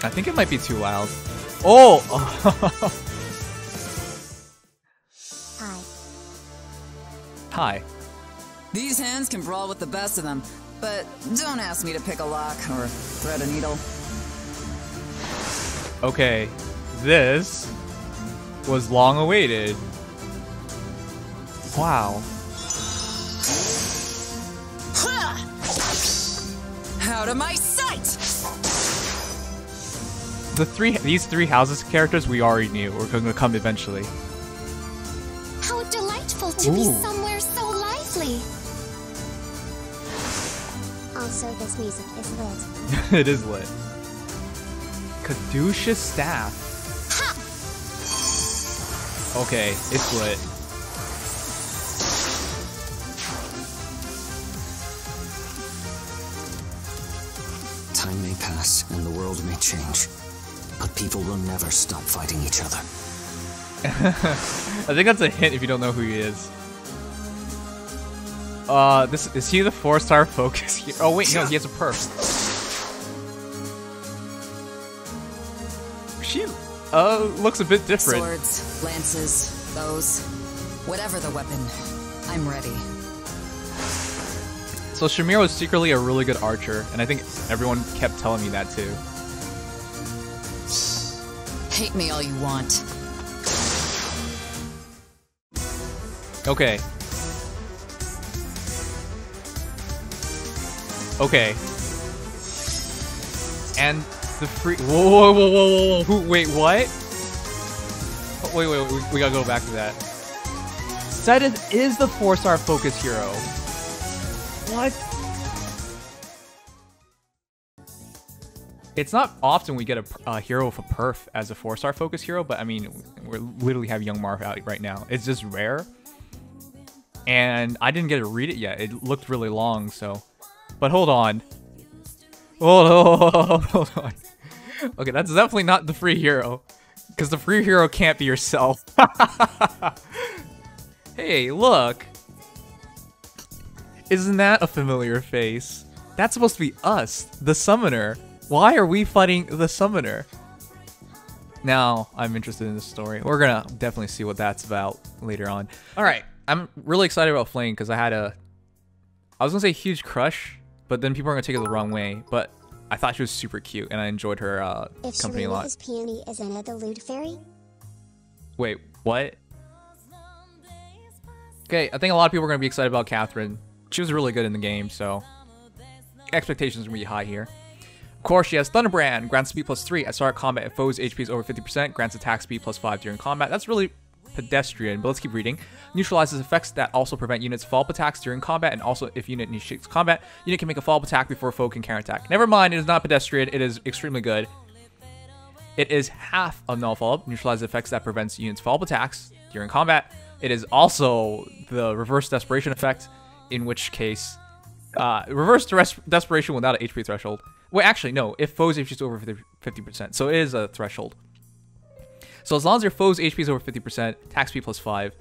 I think it might be too loud. Oh! Hi. Hi. These hands can brawl with the best of them, but don't ask me to pick a lock or thread a needle. Okay, this was long awaited. Wow. Out of my sight! These three houses characters we already knew were going to come eventually. How delightful to be somewhere so lively. Also, this music is lit. It is lit. Caduceus staff. Ha! Okay, it's lit. Time may pass and the world may change, but people will never stop fighting each other. I think that's a hint if you don't know who he is. This is he the 4-star focus here? Oh wait, no, he has a perk. She looks a bit different. Swords, lances, bows, whatever the weapon, I'm ready. So Shamir was secretly a really good archer, and I think everyone kept telling me that too. Hate me all you want. Okay. Okay. And the free. Whoa. Wait, what? Oh, wait. We gotta go back to that. Seteth is the 4-star focus hero. What? It's not often we get a hero with a perf as a 4-star focus hero, but I mean, we literally have Young Marth out right now. It's just rare. And I didn't get to read it yet. It looked really long, so. But hold on. Hold on. Okay, that's definitely not the free hero. Because the free hero can't be yourself. Hey, look. Isn't that a familiar face? That's supposed to be us, the summoner. Why are we fighting the summoner? Now, I'm interested in this story. We're gonna definitely see what that's about later on. Alright, I'm really excited about Flayn because I was gonna say huge crush, but then people are gonna take it the wrong way. But I thought she was super cute and I enjoyed her company a lot. If Sharina is peony, is Anna the lewd fairy? Wait, what? Okay, I think a lot of people are gonna be excited about Catherine. She was really good in the game, so expectations are gonna be high here. Of course, she has Thunderbrand, grants speed +3 at start combat if foes' HP is over 50%, grants attack speed +5 during combat. That's really pedestrian, but let's keep reading. Neutralizes effects that also prevent units' follow-up attacks during combat, and also if unit initiates combat, unit can make a follow-up attack before foe can counterattack. Never mind, it is not pedestrian, it is extremely good. It is half of null follow-up, neutralizes effects that prevents units' follow-up attacks during combat. It is also the reverse desperation effect, in which case, reverse desperation without an HP threshold. Wait, actually, no. If foes' HP is over 50%. So it is a threshold. So as long as your foes' HP is over 50%, attack speed +5,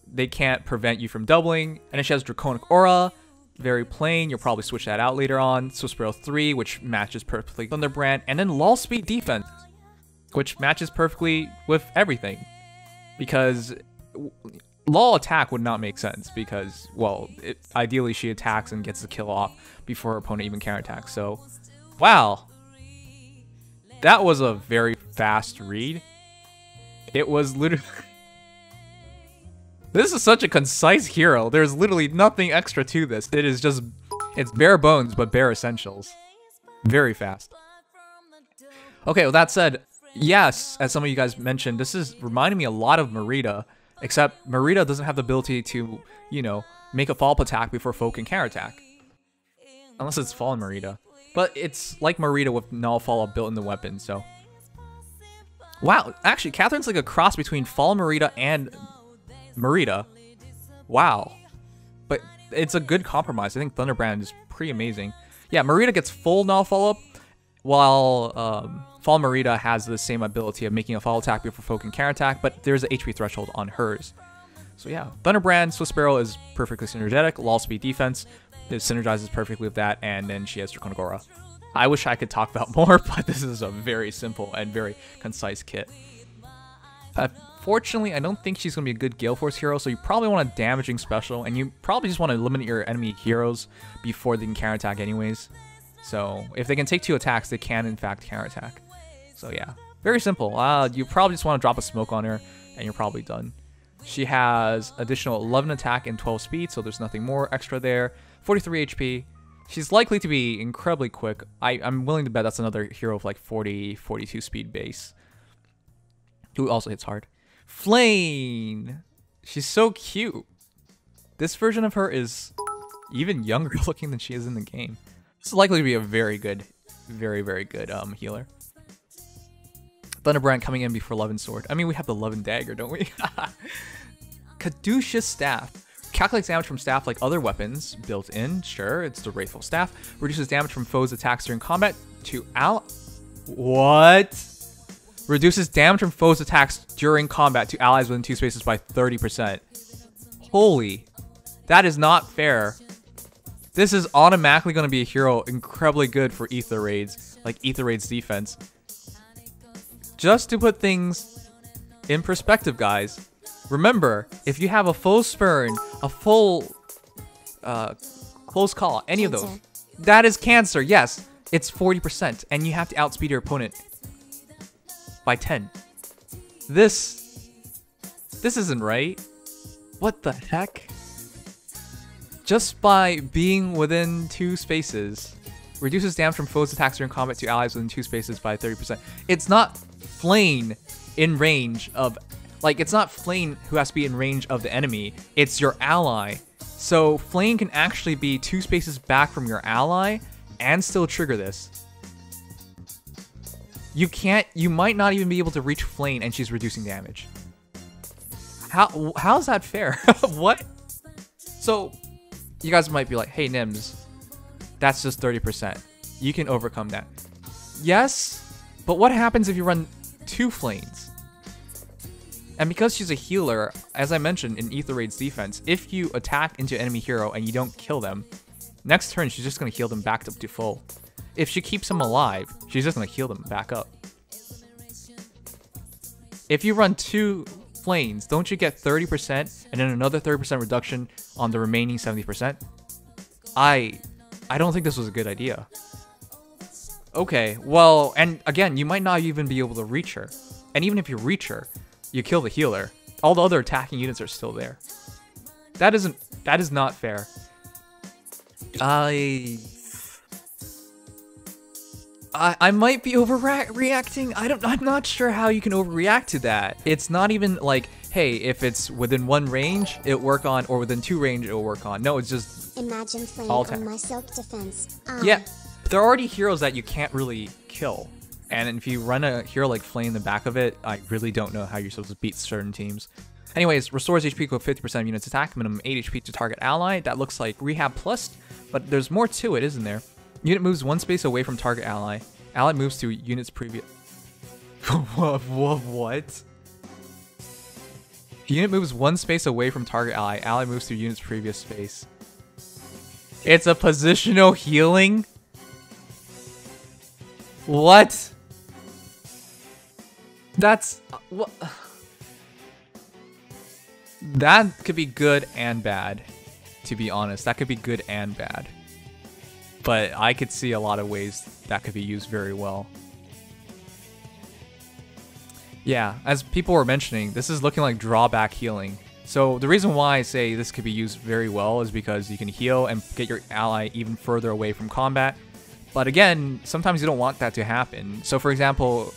they can't prevent you from doubling. And then she has Draconic Aura. Very plain. You'll probably switch that out later on. Swift 3, which matches perfectly Thunderbrand. And then Lull Speed Defense, which matches perfectly with everything. Because Lull attack would not make sense because, well, ideally she attacks and gets the kill off before her opponent even counterattacks. So, wow. That was a very fast read. It was literally... This is such a concise hero. There's literally nothing extra to this. It is just... It's bare bones, but bare essentials. Very fast. Okay, with that said, yes, as some of you guys mentioned, this is reminding me a lot of Merida. Except Merida doesn't have the ability to, you know, make a follow-up attack before foe can counterattack. Unless it's Fallen Merida. But it's like Merida with null follow-up built in the weapon, so... Wow, actually, Catherine's like a cross between Fallen Merida and Merida. Wow. But it's a good compromise. I think Thunderbrand is pretty amazing. Yeah, Merida gets full null follow-up, while Fallen Merida has the same ability of making a follow attack before foe can counterattack, but there's an HP threshold on hers. So yeah, Thunderbrand, Swift Sparrow is perfectly synergetic. Lull Speed Defense, it synergizes perfectly with that, and then she has Chronogora. I wish I could talk about more, but this is a very simple and very concise kit. Fortunately, I don't think she's going to be a good Gale Force hero, so you probably want a damaging special, and you probably just want to eliminate your enemy heroes before they can counterattack anyways. So if they can take 2 attacks, they can in fact counterattack. So yeah, very simple. You probably just want to drop a smoke on her, and you're probably done. She has additional 11 attack and 12 speed, so there's nothing more extra there. 43 HP. She's likely to be incredibly quick. I'm willing to bet that's another hero of like 40, 42 speed base, who also hits hard. Flayn! She's so cute. This version of her is even younger looking than she is in the game. This is likely to be a very good, very, very good healer. Thunderbrand coming in before Levin Sword. I mean, we have the Levin Dagger, don't we? Caduceus Staff. Calculates damage from staff like other weapons. Built in, sure, it's the Wraithful Staff. Reduces damage from foes' attacks during combat to What? Reduces damage from foes' attacks during combat to allies within 2 spaces by 30%. Holy. That is not fair. This is automatically going to be a hero incredibly good for Ether Raids, like Ether Raids defense. Just to put things in perspective, guys. Remember, if you have a full Spurn, a full Close Call, any of those, that is Cancer, yes. It's 40%, and you have to outspeed your opponent by 10. This isn't right. What the heck? Just by being within 2 spaces, reduces damage from foes' attacks during combat to allies within 2 spaces by 30%. It's not Flayn in range of, like, it's not Flayn who has to be in range of the enemy, it's your ally. So Flayn can actually be 2 spaces back from your ally and still trigger this. You might not even be able to reach Flayn and she's reducing damage. How's that fair? What? So you guys might be like, hey Nims, that's just 30%. You can overcome that. Yes, but what happens if you run 2 Flayns? And because she's a healer, as I mentioned in Ether Raid's defense, if you attack into an enemy hero and you don't kill them, next turn she's just going to heal them back up to full. If she keeps them alive, she's just going to heal them back up. If you run 2 Flayns, don't you get 30% and then another 30% reduction on the remaining 70%? I don't think this was a good idea. Okay, well, and again, you might not even be able to reach her. And even if you reach her, you kill the healer. All the other attacking units are still there. That is not fair. I might be overreacting. I'm not sure how you can overreact to that. It's not even like, hey, if it's within 1 range, it'll work on, or within 2 range, it'll work on. No, it's just Imagine Flayn on my silk defense. Yeah, there are already heroes that you can't really kill. And if you run a hero like Flayn in the back of it, I really don't know how you're supposed to beat certain teams. Anyways, restores HP equal to 50% of units attack, minimum 8 HP to target ally. That looks like Rehab Plus, but there's more to it, isn't there? Unit moves 1 space away from target ally. Ally moves to unit's previous... What? Unit moves 1 space away from target ally. Ally moves to unit's previous space. It's a positional healing? What? That's... what? That could be good and bad, to be honest. That could be good and bad. But I could see a lot of ways that could be used very well. Yeah, as people were mentioning, this is looking like drawback healing. So the reason why I say this could be used very well is because you can heal and get your ally even further away from combat. But again, sometimes you don't want that to happen. So for example,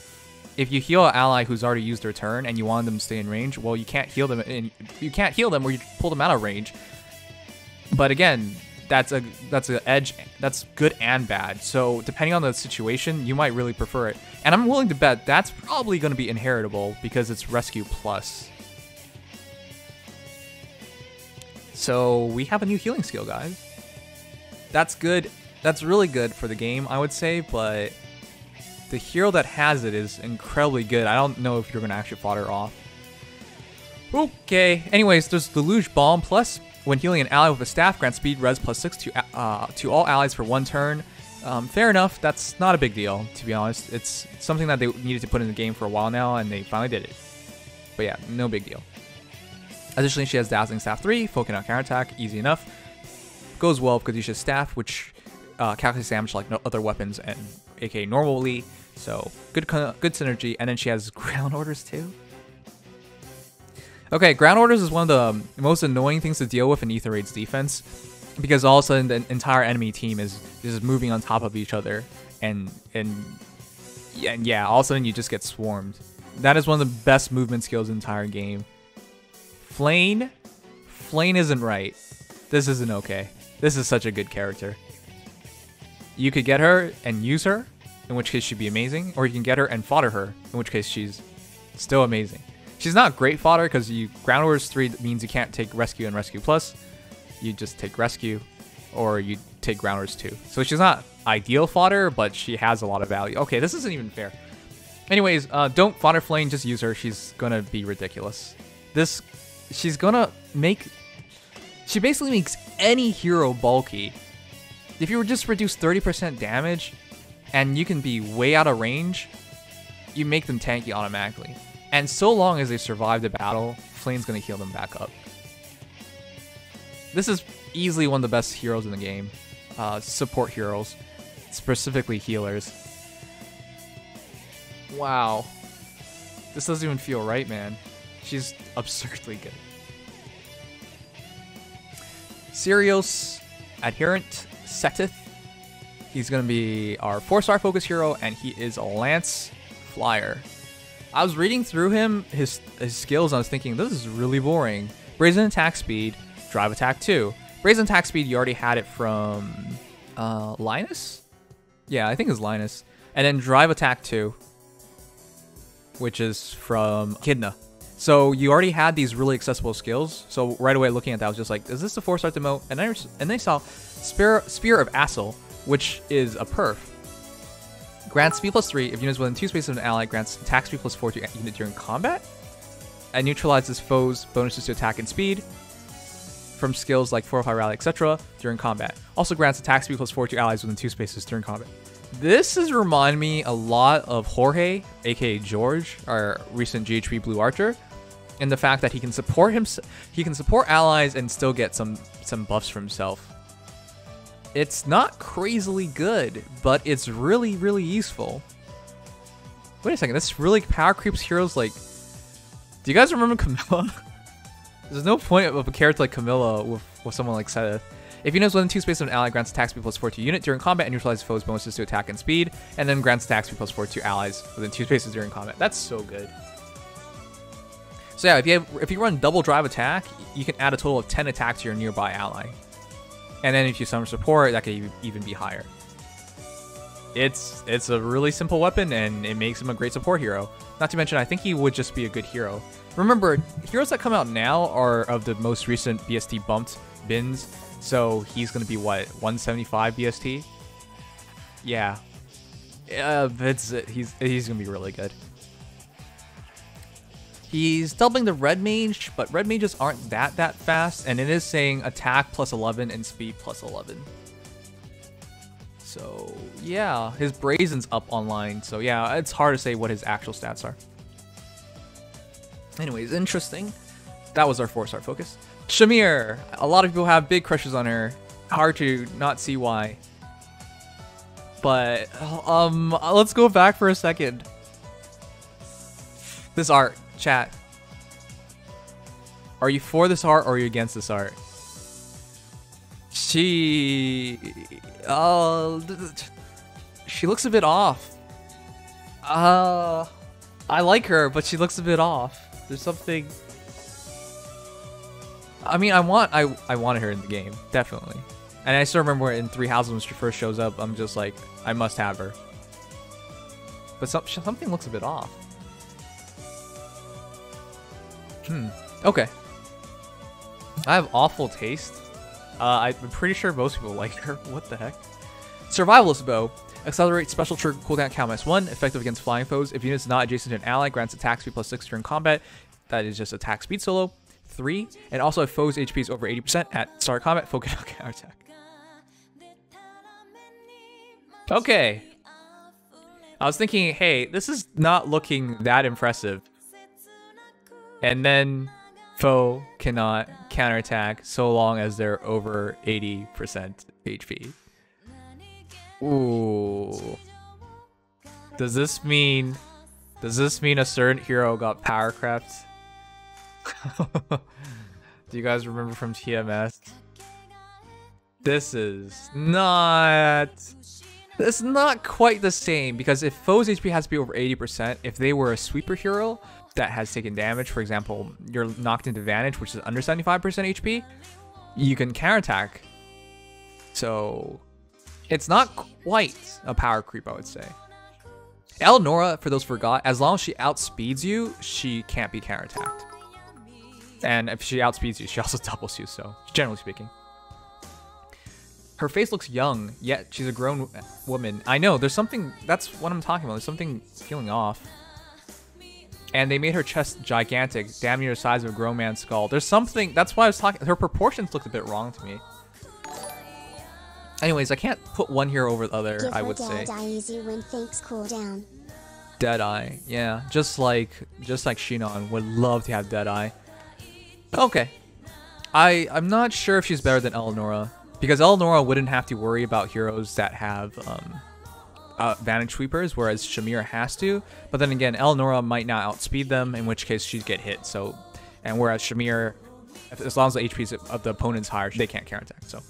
if you heal an ally who's already used their turn and you want them to stay in range, well, you can't heal them, and you can't heal them or you pull them out of range. But again, that's an edge. That's good and bad. So depending on the situation, you might really prefer it. And I'm willing to bet that's probably going to be inheritable because it's Rescue Plus. So we have a new healing skill, guys. That's good. That's really good for the game, I would say, but the hero that has it is incredibly good. I don't know if you're going to actually fodder off. Okay. Anyways, there's Deluge Balm Plus. When healing an ally with a staff, grants speed res +6 to all allies for 1 turn. Fair enough. That's not a big deal, to be honest. It's something that they needed to put in the game for a while now, and they finally did it. But yeah, no big deal. Additionally, she has Dazzling Staff 3, Focus on Counterattack, easy enough. Goes well because she has Staff, which calculates damage like no other weapons, and aka normally. So good synergy. And then she has Ground Orders too. Okay, Ground Orders is one of the most annoying things to deal with in Aether Raid's defense, because all of a sudden the entire enemy team is just moving on top of each other, and yeah, all of a sudden you just get swarmed. That is one of the best movement skills in the entire game. Flayn isn't right. This isn't okay. This is such a good character. You could get her and use her, in which case she'd be amazing, or you can get her and fodder her, in which case she's still amazing. She's not great fodder because Ground Orders 3 means you can't take Rescue and Rescue Plus. You just take Rescue, or you take Ground Orders 2. So she's not ideal fodder, but she has a lot of value. Okay, this isn't even fair. Anyways, don't fodder Flayn, just use her. She's gonna be ridiculous. She basically makes any hero bulky. If you would just reduce 30% damage, and you can be way out of range, you make them tanky automatically. And so long as they survive the battle, Flayn's gonna heal them back up. This is easily one of the best heroes in the game. Support heroes, specifically healers. Wow. This doesn't even feel right, man. She's absurdly good. Seiros, Adherent Sethith. He's going to be our 4-star focus hero, and he is a Lance Flyer. I was reading through his skills, and I was thinking, this is really boring. Brazen Attack Speed, Drive Attack 2. Brazen Attack Speed, you already had it from Linus? Yeah, I think it's Linus. And then Drive Attack 2, which is from Echidna. So you already had these really accessible skills. So right away looking at that, I was just like, is this a 4-star emote? And then I saw Spear of Assel, which is a perf. Grants speed +3 if units within 2 spaces of an ally. Grants attack speed +4 to unit during combat. And neutralizes foes' bonuses to attack and speed from skills like Fortify Rally, etc. during combat. Also grants attack speed +4 to allies within 2 spaces during combat. This is remind me a lot of Jorge, aka George, our recent GHB Blue Archer, and the fact that he can support allies and still get some buffs for himself. It's not crazily good, but it's really, really useful. Wait a second, this really power creeps heroes like... Do you guys remember Camilla? There's no point of a character like Camilla with someone like Seteth. If units within 2 spaces of an ally, grants attack speed +4 to unit during combat and neutralizes foes' bonuses to attack and speed, and then grants attack speed +4 to allies within 2 spaces during combat. That's so good. So yeah, if you run double drive attack, you can add a total of 10 attack to your nearby ally. And then if you summon support, that could even be higher. It's a really simple weapon, and it makes him a great support hero. Not to mention, I think he would just be a good hero. Remember, heroes that come out now are of the most recent BST bumped bins, so he's going to be, what, 175 BST? Yeah. He's going to be really good. He's doubling the red mage, but red mages aren't that fast, and it is saying attack +11 and speed +11. So yeah, his Brazen's up online, so yeah, it's hard to say what his actual stats are. Anyways, interesting. That was our 4-star focus. Shamir, a lot of people have big crushes on her. Hard to not see why. But let's go back for a second. This art. Chat. Are you for this art or are you against this art? She looks a bit off. I like her, but she looks a bit off. There's something. I mean, I wanted her in the game, definitely. And I still remember in 3 Houses when she first shows up, I'm just like, I must have her. But something looks a bit off. Okay. I have awful taste. I'm pretty sure most people like her. What the heck? Survivalist Bow. Accelerate special trigger cooldown count -1. Effective against flying foes. If units not adjacent to an ally, grants attack speed +6 during combat. That is just attack speed solo. 3. And also if foes' HP is over 80% at start combat, focus on counterattack. Okay. I was thinking, hey, this is not looking that impressive. And then foe cannot counterattack so long as they're over 80% HP. Ooh. Does this mean a certain hero got power crept? Do you guys remember from TMS? This is not... It's not quite the same, because if foe's HP has to be over 80%, if they were a sweeper hero that has taken damage, for example, you're knocked into Vantage, which is under 75% HP, you can counterattack. So it's not quite a power creep, I would say. Eleonora, for those who forgot, as long as she outspeeds you, she can't be counterattacked. And if she outspeeds you, she also doubles you, so generally speaking. Her face looks young, yet she's a grown woman. I know, there's something, that's what I'm talking about. There's something feeling off. And they made her chest gigantic, damn near the size of a grown man's skull. There's something, that's why I was talking, her proportions looked a bit wrong to me. Anyways, I can't put one hero over the other, I would say. Deadeye easy when things cool down. Deadeye, yeah, just like Shinon would love to have Deadeye. Okay. I'm not sure if she's better than Eleonora. Because Eleonora wouldn't have to worry about heroes that have Vantage Sweepers, whereas Shamir has to. But then again, Eleonora might not outspeed them, in which case she'd get hit. So, and whereas Shamir, as long as the HP of the opponent's higher, they can't counterattack. So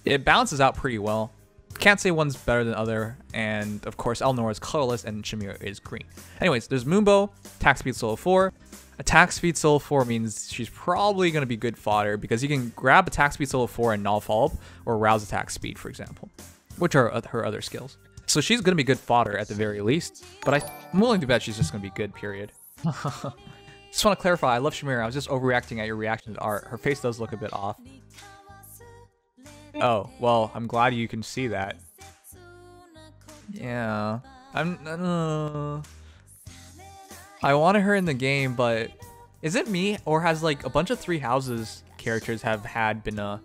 it balances out pretty well. Can't say one's better than other. And of course, Eleonora is colorless and Shamir is green. Anyways, there's Moonbow, attack speed solo 4. Attack speed solo 4 means she's probably going to be good fodder because you can grab attack speed solo 4 and null follow or rouse attack speed, for example, which are her other skills. So she's going to be good fodder at the very least, but I'm willing to bet she's just going to be good, period. Just want to clarify, I love Shamir. I was just overreacting at your reaction to art. Her face does look a bit off. Oh, well, I'm glad you can see that. Yeah. I wanted her in the game, but is it me or has like a bunch of Three Houses characters been a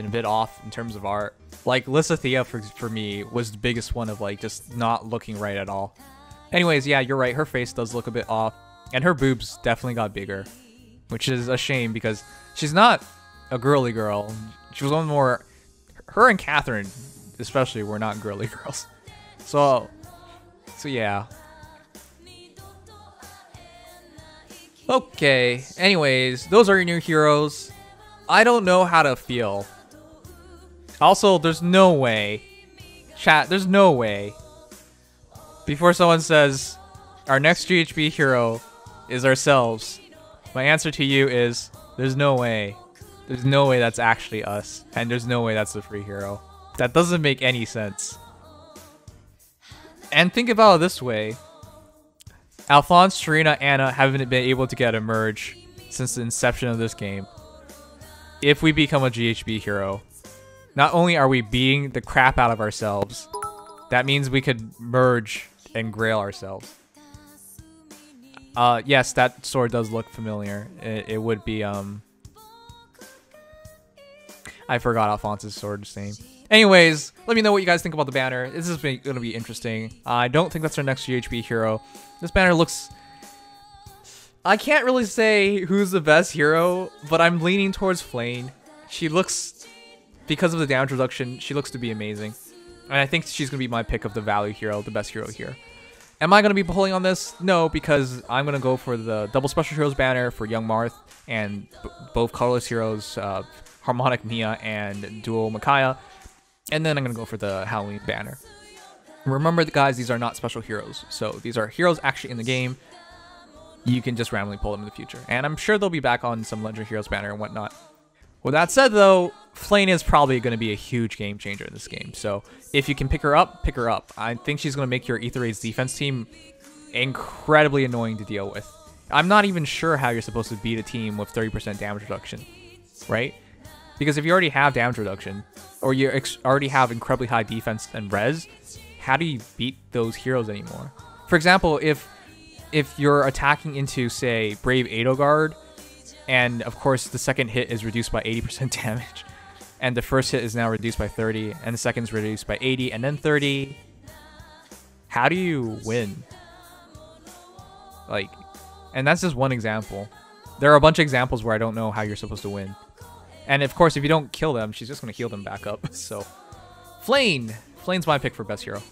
bit off in terms of art? Like Lysithea for me was the biggest one of like just not looking right at all. Anyways, yeah, you're right. Her face does look a bit off, and her boobs definitely got bigger, which is a shame because she's not a girly girl. She was one more. Her and Catherine, especially, were not girly girls. So yeah. Okay, anyways, those are your new heroes. I don't know how to feel. Also, there's no way. Chat, there's no way. Before someone says, our next GHB hero is ourselves, my answer to you is, there's no way. There's no way that's actually us. And there's no way that's the free hero. That doesn't make any sense. And think about it this way. Alphonse, Serena, Anna haven't been able to get a merge since the inception of this game. If we become a GHB hero, not only are we beating the crap out of ourselves, that means we could merge and grail ourselves. Yes, that sword does look familiar. It would be, I forgot Alphonse's sword's name. Anyways, let me know what you guys think about the banner. This is going to be interesting. I don't think that's our next GHB hero. This banner looks... I can't really say who's the best hero, but I'm leaning towards Flayn. She looks... Because of the damage reduction, she looks to be amazing. And I think she's going to be my pick of the value hero, the best hero here. Am I going to be pulling on this? No, because I'm going to go for the double special heroes banner for Young Marth and both colorless heroes, Harmonic Mia and Dual Micaiah. And then I'm going to go for the Halloween banner. Remember, guys, these are not special heroes. So these are heroes actually in the game. You can just randomly pull them in the future. And I'm sure they'll be back on some Legendary Heroes banner and whatnot. With that said, though, Flayn is probably going to be a huge game changer in this game. So if you can pick her up, pick her up. I think she's going to make your Aether Raid's defense team incredibly annoying to deal with. I'm not even sure how you're supposed to beat a team with 30% damage reduction, right? Because if you already have damage reduction, or you already have incredibly high defense and res, how do you beat those heroes anymore? For example, if you're attacking into, say, Brave Edelgard, and of course the second hit is reduced by 80% damage, And the first hit is now reduced by 30, and the second is reduced by 80, and then 30. How do you win? Like, and that's just one example. There are a bunch of examples where I don't know how you're supposed to win. And of course, if you don't kill them, she's just going to heal them back up. So, Flayn. Flayn's my pick for best hero.